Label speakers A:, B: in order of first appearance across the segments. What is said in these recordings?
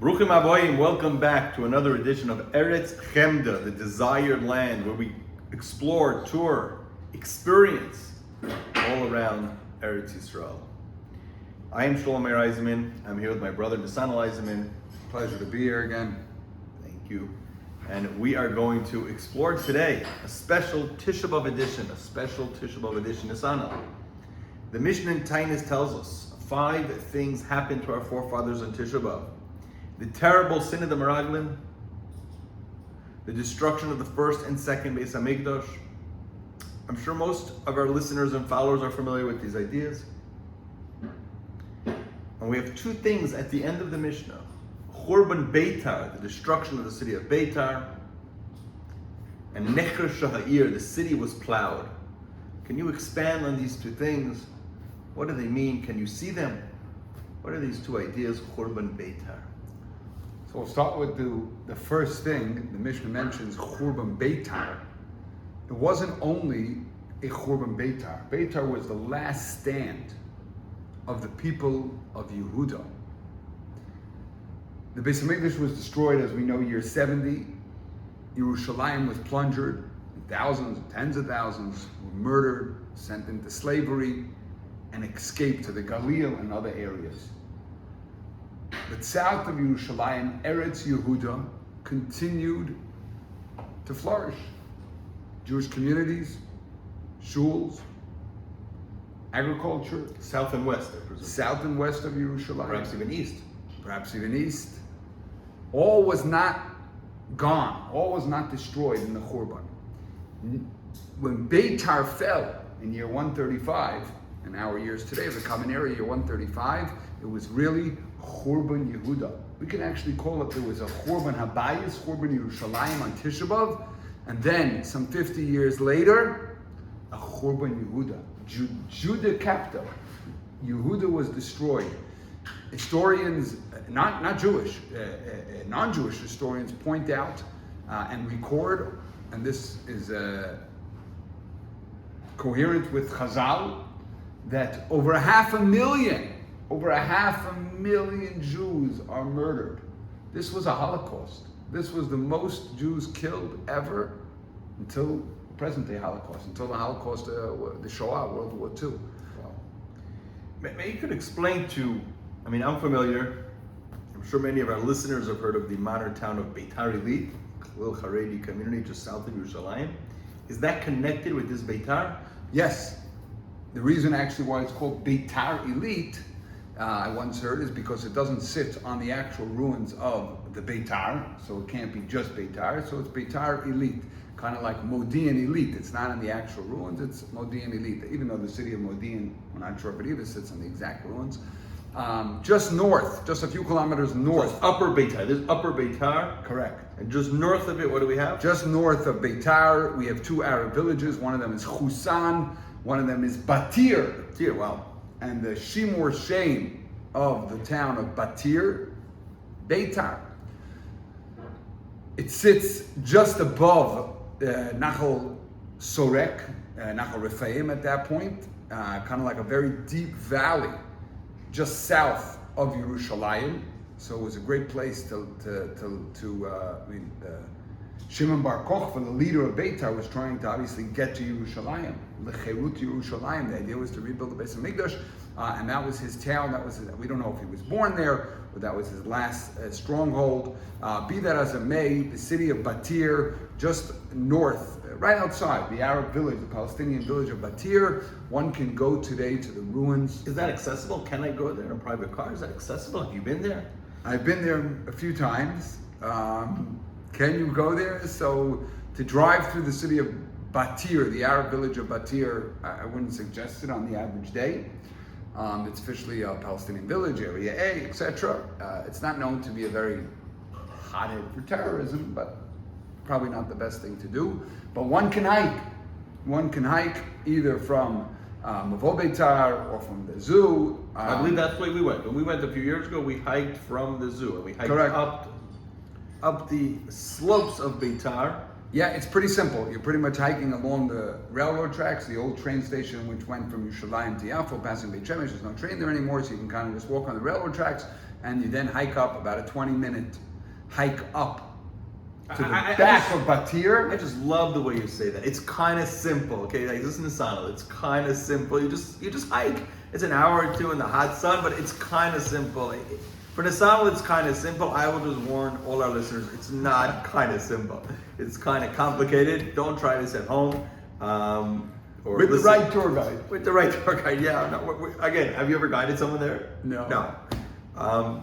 A: Bruchim Aboyim, welcome back to another edition of Eretz Chemdah, the desired land, where we explore, tour, experience all around Eretz Yisrael. I am Shlomo Meir Eisenmans. I'm here with my brother Nesanel Shlomo.
B: Pleasure to be here again.
A: Thank you. And we are going to explore today a special Tisha B'av edition, Nesanel. The Mishnah in Tainus tells us 5 things happened to our forefathers on Tisha B'av. The terrible sin of the Meraglim, the destruction of the first and second Beis HaMikdash. I'm sure most of our listeners and followers are familiar with these ideas. And we have 2 things at the end of the Mishnah. Churban Beitar, the destruction of the city of Beitar, and Necher Shaha'ir, the city was plowed. Can you expand on these 2 things? What do they mean? Can you see them? What are these 2 ideas, Churban Beitar?
B: So we'll start with the first thing. The Mishnah mentions Churban Beitar. It wasn't only a Churban Beitar. Beitar was the last stand of the people of Yehuda. The Beis HaMikdash was destroyed, as we know, year 70. Yerushalayim was plundered. Thousands, tens of thousands were murdered, sent into slavery, and escaped to the Galil and other areas. But south of Yerushalayim, Eretz Yehuda continued to flourish. Jewish communities, shuls, agriculture.
A: South and west, I presume.
B: South and west of Yerushalayim.
A: Perhaps even east.
B: All was not gone. All was not destroyed in the Churban. When Beitar fell in year 135, in our years today, the common era, year 135, it was really Churban Yehuda. We can actually call it, there was a Churban Habayis, Churban Yerushalayim on Tisha B'av, and then some 50 years later, a Churban Yehuda. Judah kept up. Yehuda was destroyed. Historians, not Jewish, non-Jewish historians point out and record, and this is coherent with Chazal, that over 500,000 Jews are murdered. This was a Holocaust. This was the most Jews killed ever until present-day Holocaust, until the Holocaust, the Shoah, World War II.
A: Wow. Maybe you could explain I'm familiar, I'm sure many of our listeners have heard of the modern town of Beitar Illit, a little Haredi community just south of Yerushalayim. Is that connected with this Beitar?
B: Yes. The reason actually why it's called Beitar Illit, I once heard, is because it doesn't sit on the actual ruins of the Beitar, so it can't be just Beitar, so it's Beitar Illit, kind of like Modi'in Illit. It's not on the actual ruins, it's Modi'in Illit, even though the city of Modi'in, we're not sure if it either sits on the exact ruins. Just north, just a few kilometers north.
A: So it's Upper Beitar. There's Upper Beitar.
B: Correct.
A: And just north of it, what do we have?
B: Just north of Beitar, we have 2 Arab villages. One of them is Husan, one of them is Batir.
A: Batir, wow.
B: And the Shimur Shem of the town of Batir, Beitar. It sits just above Nachal Sorek, Nachal Rephaim at that point, kind of like a very deep valley, just south of Yerushalayim. So it was a great place Shimon Bar Kochva, the leader of Beitar, was trying to obviously get to Yerushalayim. Lecherut Yerushalayim. The idea was to rebuild the Beis HaMikdash, and that was his town. We don't know if he was born there, but that was his last stronghold. Be that as it may, the city of Batir, just north, right outside the Arab village, the Palestinian village of Batir. One can go today to the ruins.
A: Is that accessible? Can I go there in a private car? Is that accessible? Have you been there?
B: I've been there a few times. Can you go there? So to drive through the city of Batir, the Arab village of Batir, I wouldn't suggest it on the average day. It's officially a Palestinian village, Area A, etc. It's not known to be a very hothead for terrorism, but probably not the best thing to do. But one can hike. One can hike either from Mavo Beitar or from the zoo.
A: I believe that's the way we went. When we went a few years ago, we hiked from the zoo, and we hiked up the slopes of Beitar.
B: Yeah, it's pretty simple. You're pretty much hiking along the railroad tracks, the old train station which went from Yerushalayim to Yafo, passing Beit Shemesh. There's no train there anymore, so you can kind of just walk on the railroad tracks and you then hike up about a 20-minute hike up to the
A: I
B: back
A: just-
B: of Beitar.
A: I just love the way you say that. It's kind of simple, okay? Like, this is Nesanel. It's kind of simple. You just hike. It's an hour or two in the hot sun, but it's kind of simple. For Nesanel, it's kind of simple. I will just warn all our listeners, it's not kind of simple. It's kind of complicated. Don't try this at home. Or
B: With the
A: listen-
B: right tour guide.
A: With the right tour guide, yeah. No, again, have you ever guided someone there?
B: No.
A: No.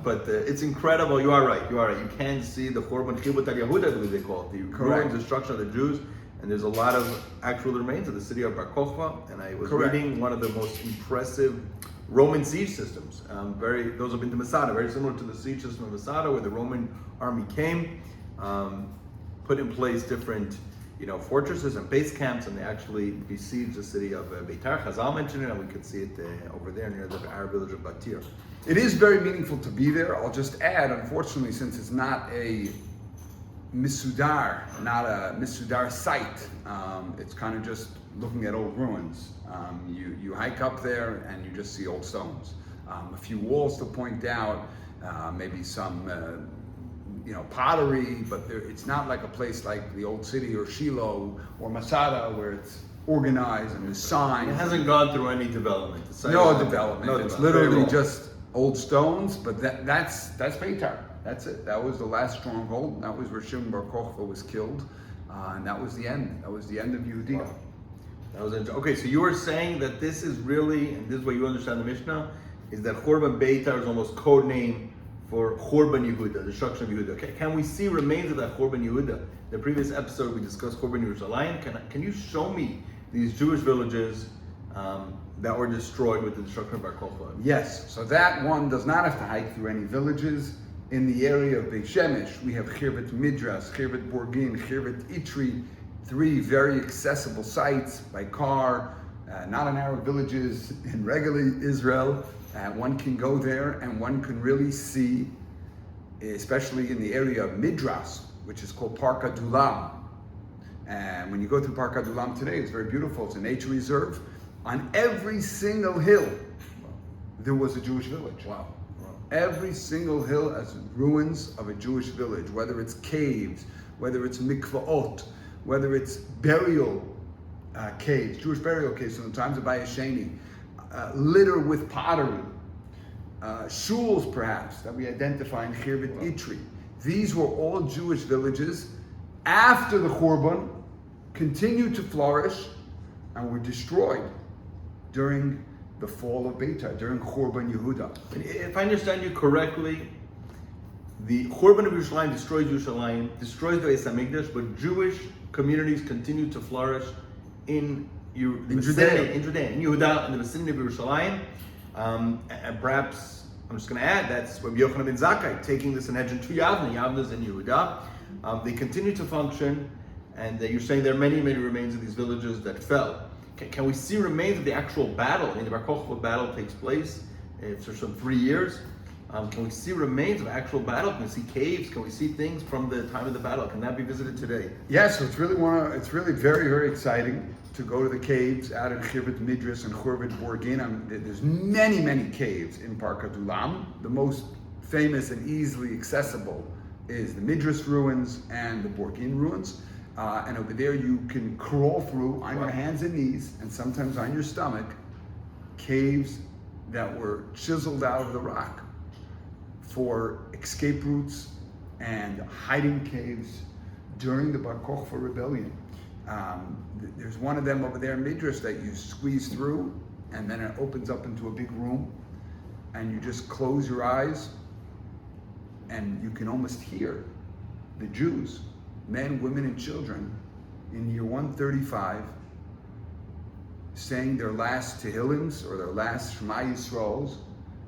A: But it's incredible. You are right. You are right. You can see the churban, Beitar and Yehuda, I believe they call it, the ruined destruction of the Jews. And there's a lot of actual remains of the city of Bar Kokhba. And I was reading one of the most impressive Roman siege systems. Those have been to Masada, very similar to the siege system of Masada, where the Roman army came, put in place different, fortresses and base camps, and they actually besieged the city of Beitar. Chazal mentioned it, and we could see it over there near the Arab village of Beitar.
B: It is very meaningful to be there. I'll just add, unfortunately, since it's not a misudar site, it's kind of just looking at old ruins. You hike up there and you just see old stones. A few walls to point out, maybe some pottery, but it's not like a place like the old city or Shiloh or Masada where it's organized and there's signs.
A: It hasn't gone through any development. The site
B: No
A: is-
B: development. It's
A: Very
B: literally
A: raw.
B: just old stones, but that's Beitar. That's it. That was the last stronghold. That was where Shimon Bar Kokhba was killed, and that was the end. That was the end of Yehuda.
A: Wow. That was okay. So you were saying that this is really, and this is what you understand the Mishnah, is that Churban Beitar is almost code name for Churban Yehuda, the destruction of Yehuda. Okay, can we see remains of that Churban Yehuda? The previous episode we discussed Churban Yerushalayim. Can you show me these Jewish villages that were destroyed with the destruction of Bar Kokhba?
B: Yes. So that one does not have to hike through any villages. In the area of Beit Shemesh, we have Chirvat Midras, Chirvat Borgin, Chirvat Itri, 3 very accessible sites by car, not in Arab villages in regular Israel. One can go there and one can really see, especially in the area of Midras, which is called Park Adulam. And when you go through Park Adulam today, it's very beautiful. It's a nature reserve. On every single hill, there was a Jewish village.
A: Wow.
B: Every single hill has ruins of a Jewish village, whether it's caves, whether it's mikvaot, whether it's burial caves, Jewish burial caves from the times of Bayesheni, litter with pottery, shuls perhaps that we identify in Chirvat Itri. These were all Jewish villages after the Churban, continued to flourish, and were destroyed during the fall of Beitar, during Churban Yehuda.
A: If I understand you correctly, the Churban of Yerushalayim destroys Yerushalayim, destroys the Beis HaMikdash, but Jewish communities continue to flourish in
B: Judea,
A: in Yehuda, in the vicinity of Yerushalayim. And perhaps, I'm just going to add, that's Rabbi Yochanan ben Zakkai taking this and hedging to Yavne. Yavne is in Yehuda. They continue to function, and you're saying there are many, many remains of these villages that fell. Can we see remains of the actual battle? The Bar Kokhba battle takes place for some 3 years. Can we see remains of actual battle? Can we see caves? Can we see things from the time of the battle? Can that be visited today?
B: Yes, so it's really very, very exciting to go to the caves out in Chirvat Midras and Chirvat Borgin. There's many, many caves in Park Adulam. The most famous and easily accessible is the Midras ruins and the Borgin ruins. And over there you can crawl through on your hands and knees, and sometimes on your stomach, caves that were chiseled out of the rock for escape routes and hiding caves during the Bar Kokhba rebellion. There's one of them over there in Midras that you squeeze through, and then it opens up into a big room, and you just close your eyes, and you can almost hear the Jews, men, women, and children, in year 135, saying their last Tehillims or their last Shema Yisraels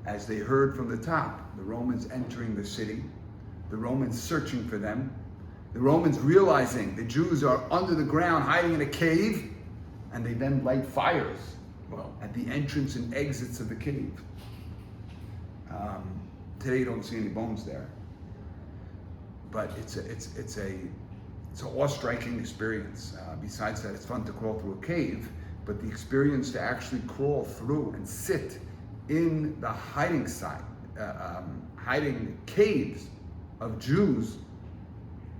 B: as they heard from the top the Romans entering the city, the Romans searching for them, the Romans realizing the Jews are under the ground hiding in a cave, and they then light fires at the entrance and exits of the cave. Today you don't see any bones there, but it's an awe-striking experience. Besides that, it's fun to crawl through a cave, but the experience to actually crawl through and sit in the hiding site hiding caves of Jews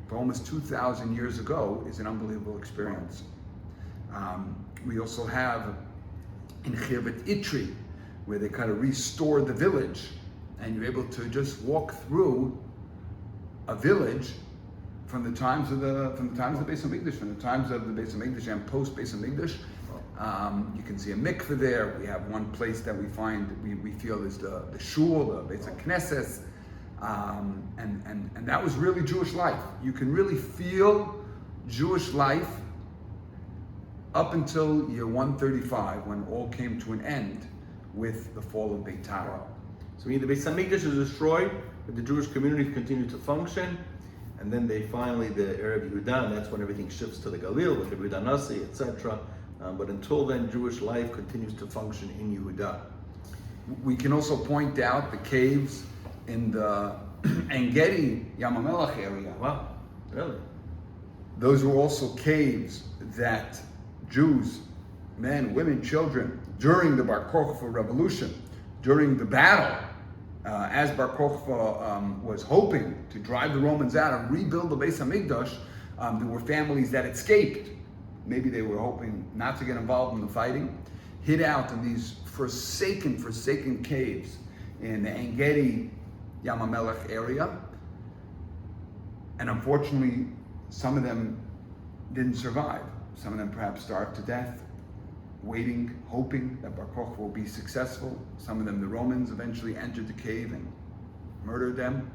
B: for almost 2,000 years ago is an unbelievable experience. We also have in Chirvat Itri, where they kind of restored the village, and you're able to just walk through a village from the times of the Beis Hamikdash, from the times of the Beis Hamikdash and post Beis Hamikdash. You can see a mikveh there. We have one place that we feel is the shul, the Beis Knesset, and that was really Jewish life. You can really feel Jewish life up until year 135, when it all came to an end with the fall of Beitar.
A: So the Beis Hamikdash is destroyed, but the Jewish community continued to function, and then they finally, the Eretz Yisrael, and that's when everything shifts to the Galil with the Yehuda Nasi, etc. But until then, Jewish life continues to function in Yehuda.
B: We can also point out the caves in the Engedi Yam HaMelech area.
A: Wow, really?
B: Those were also caves that Jews, men, women, children, during the Bar Kokhba revolution, during the battle, as Bar Kokhba was hoping to drive the Romans out and rebuild the Beis Hamikdash, there were families that escaped. Maybe they were hoping not to get involved in the fighting, hid out in these forsaken caves in the Engedi Yam HaMelech area. And unfortunately, some of them didn't survive. Some of them perhaps starved to death, waiting, hoping that Bar Kokhba will be successful. Some of them, the Romans, eventually entered the cave and murdered them.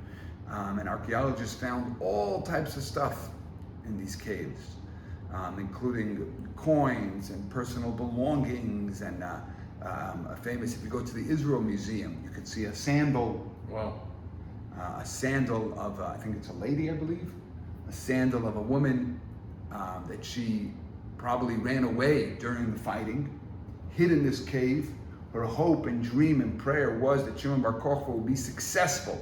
B: And archaeologists found all types of stuff in these caves, including coins and personal belongings. And a famous, if you go to the Israel Museum, you can see a sandal.
A: Wow.
B: A sandal of, I think it's a lady, I believe, a sandal of a woman that she probably ran away during the fighting, hid in this cave. Her hope and dream and prayer was that Shimon Bar Kokhba would be successful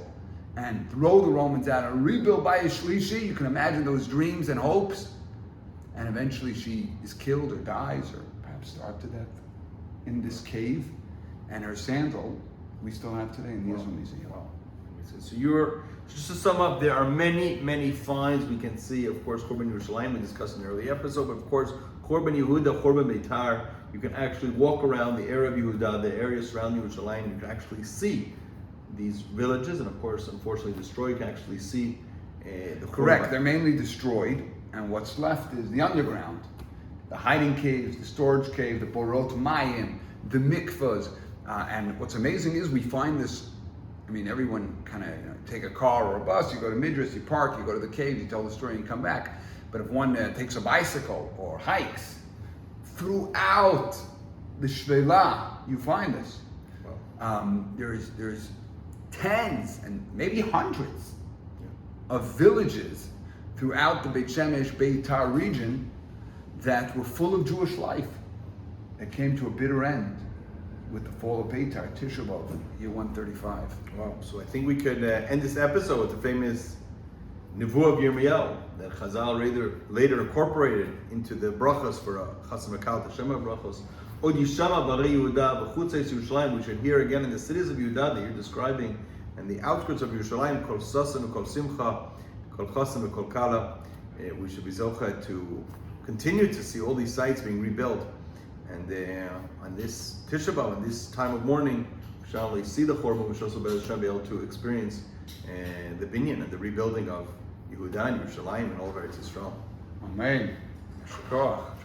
B: and throw the Romans out and rebuild Bayis Shlishi. You can imagine those dreams and hopes. And eventually she is killed or dies or perhaps starved to death in this cave. And her sandal we still have today in the Israel Museum.
A: Wow. So just to sum up, there are many finds we can see. Of course, Churban Yerushalayim we discussed in the early episode, but of course, Churban Yehuda, Churban Beitar, you can actually walk around the area of Yehuda, the area surrounding Yerushalayim, you can actually see these villages, and of course, unfortunately destroyed, you can actually see the
B: Correct,
A: Churban.
B: they're mainly destroyed, and what's left is the underground. The hiding caves, the storage cave, the Borot Mayim, the mikvahs, and what's amazing is we find this. I mean, everyone kind of take a car or a bus, you go to Midrash, you park, you go to the caves, you tell the story and come back. But if one takes a bicycle or hikes, throughout the Shvela, you find this. There's tens and maybe hundreds of villages throughout the Beit Shemesh, Beitar region that were full of Jewish life that came to a bitter end with the fall of Beitar, Tisha B'av, year 135.
A: Wow, so I think we could end this episode with the famous Nevuah of Yirmiyahu that Chazal later incorporated into the brachos for Chasam Makal, the Shema brachos. Od Yishama Barei Yehuda v'chutzes Yerushalayim, we should hear again in the cities of Yehuda that you're describing, and the outskirts of Yerushalayim, Kol Sasan Kol Simcha, Kol Chasam Kol Kala. We should be zocha to continue to see all these sites being rebuilt. And on this Tisha B'av, on this time of mourning, we shall only see the Churban, we shall also be able to experience the binyan and the rebuilding of Yehuda and Yerushalayim and all of Eretz Yisrael.
B: Amen. Shkoach.